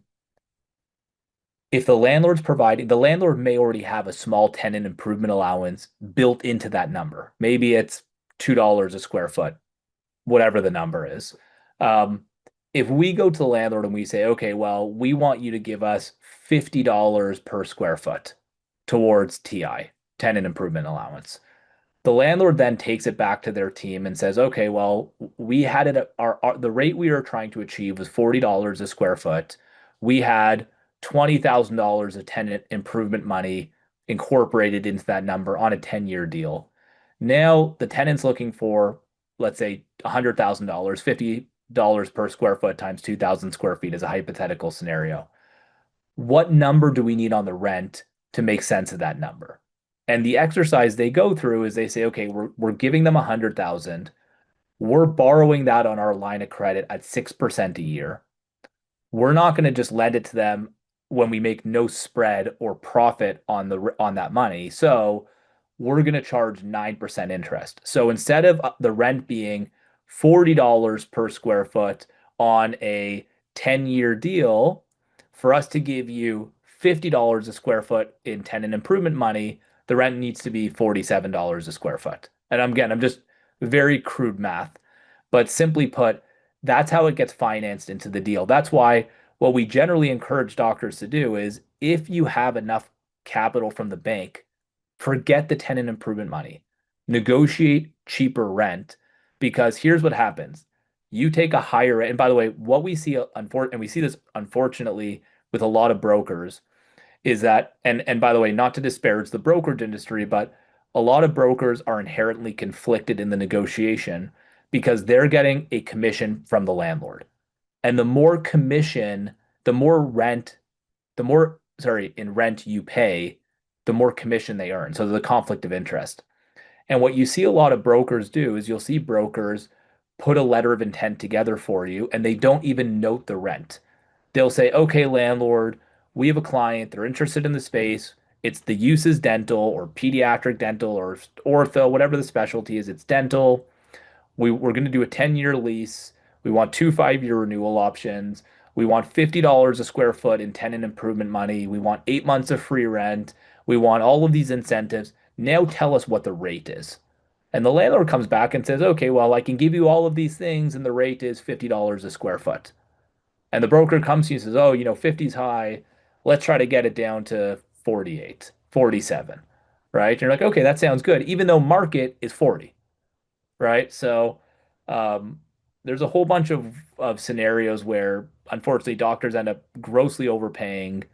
If the landlord's providing, the landlord may already have a small tenant improvement allowance built into that number. Maybe it's $2 a square foot, whatever the number is. Um, if we go to the landlord and we say, okay, well, we want you to give us $50 per square foot towards TI, tenant improvement allowance. The landlord then takes it back to their team and says, okay, well, we had it at the rate we were trying to achieve was $40 a square foot. We had $20,000 of tenant improvement money incorporated into that number on a 10-year deal. Now the tenant's looking for, let's say, $100,000, $50 per square foot times 2,000 square feet is a hypothetical scenario. What number do we need on the rent to make sense of that number? And the exercise they go through is they say, okay, we're giving them 100,000. We're borrowing that on our line of credit at 6% a year. We're not going to just lend it to them when we make no spread or profit on that money. So we're going to charge 9% interest. So instead of the rent being $40 per square foot on a 10-year deal, for us to give you $50 a square foot in tenant improvement money, the rent needs to be $47 a square foot. And I'm just very crude math, but simply put, that's how it gets financed into the deal. That's why what we generally encourage doctors to do is if you have enough capital from the bank, forget the tenant improvement money. Negotiate cheaper rent because here's what happens. You take a higher rent. And by the way, what we see, and we see this unfortunately with a lot of brokers, is that, and by the way, not to disparage the brokerage industry, but a lot of brokers are inherently conflicted in the negotiation because they're getting a commission from the landlord. And the more commission, the more rent, the more, sorry, in rent you pay, the more commission they earn. So there's a conflict of interest. And what you see a lot of brokers do is you'll see brokers put a letter of intent together for you and they don't even note the rent. They'll say, okay, landlord, we have a client, they're interested in the space. It's the use is dental or pediatric dental or ortho, whatever the specialty is, it's dental. We're going to do a 10-year lease. We want two 5-year renewal options. We want $50 a square foot in tenant improvement money. We want 8 months of free rent. We want all of these incentives. Now tell us what the rate is. And the landlord comes back and says, okay, well, I can give you all of these things, and the rate is $50 a square foot. And the broker comes to you and says, oh, 50's high. Let's try to get it down to 48, 47, right? And you're like, okay, that sounds good, even though market is 40, right? So um, there's a whole bunch of scenarios where unfortunately doctors end up grossly overpaying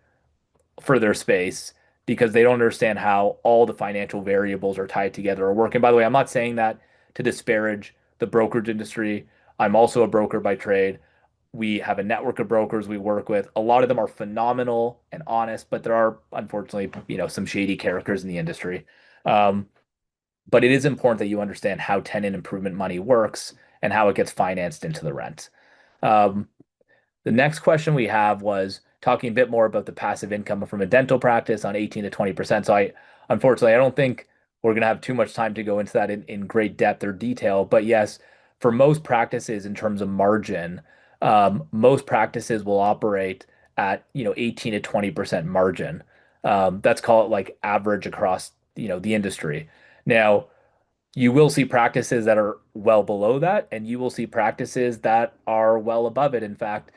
for their space because they don't understand how all the financial variables are tied together or work. And by the way, I'm not saying that to disparage the brokerage industry. I'm also a broker by trade. We have a network of brokers we work with. A lot of them are phenomenal and honest, but there are unfortunately, some shady characters in the industry. Um, but it is important that you understand how tenant improvement money works and how it gets financed into the rent. Um, the next question we have was talking a bit more about the passive income from a dental practice on 18 to 20%. So unfortunately, I don't think we're going to have too much time to go into that in great depth or detail. But yes, for most practices in terms of margin, most practices will operate at, 18 to 20% margin. That's call it like average across, the industry. Now, you will see practices that are well below that, and you will see practices that are well above it. In fact,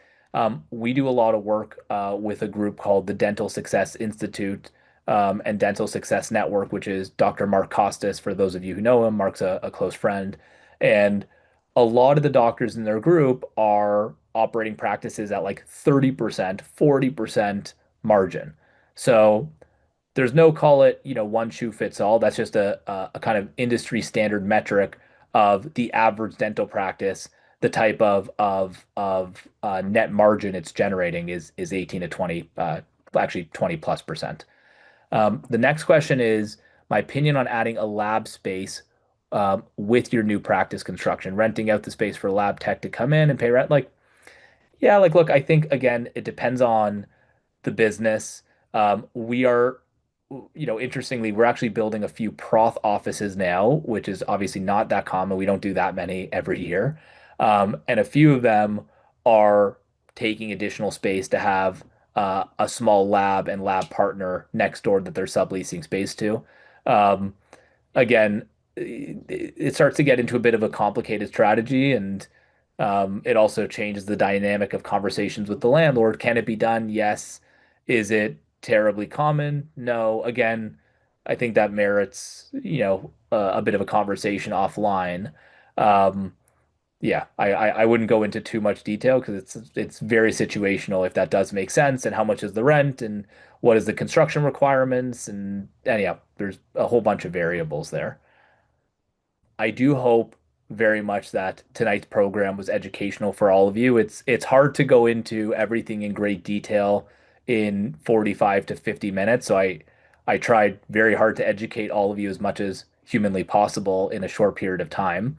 we do a lot of work with a group called the Dental Success Institute and Dental Success Network, which is Dr. Mark Costas. For those of you who know him, Mark's a close friend. And a lot of the doctors in their group are operating practices at like 30%, 40% margin. So there's no call it, one shoe fits all. That's just a kind of industry standard metric of the average dental practice. The type of net margin it's generating is 18 to 20, actually 20 plus percent. The next question is my opinion on adding a lab space with your new practice construction, renting out the space for a lab tech to come in and pay rent. Like, yeah, like, look, I think again, it depends on the business. We are, interestingly, we're actually building a few Proth offices now, which is obviously not that common. We don't do that many every year. And a few of them are taking additional space to have a small lab and lab partner next door that they're subleasing space to. Um, Again, it starts to get into a bit of a complicated strategy, and it also changes the dynamic of conversations with the landlord. Can it be done? Yes. Is it terribly common? No. Again, I think that merits, a bit of a conversation offline. Um, yeah, I wouldn't go into too much detail because it's very situational if that does make sense and how much is the rent and what is the construction requirements and yeah, there's a whole bunch of variables there. I do hope very much that tonight's program was educational for all of you. It's hard to go into everything in great detail in 45 to 50 minutes, so I tried very hard to educate all of you as much as humanly possible in a short period of time.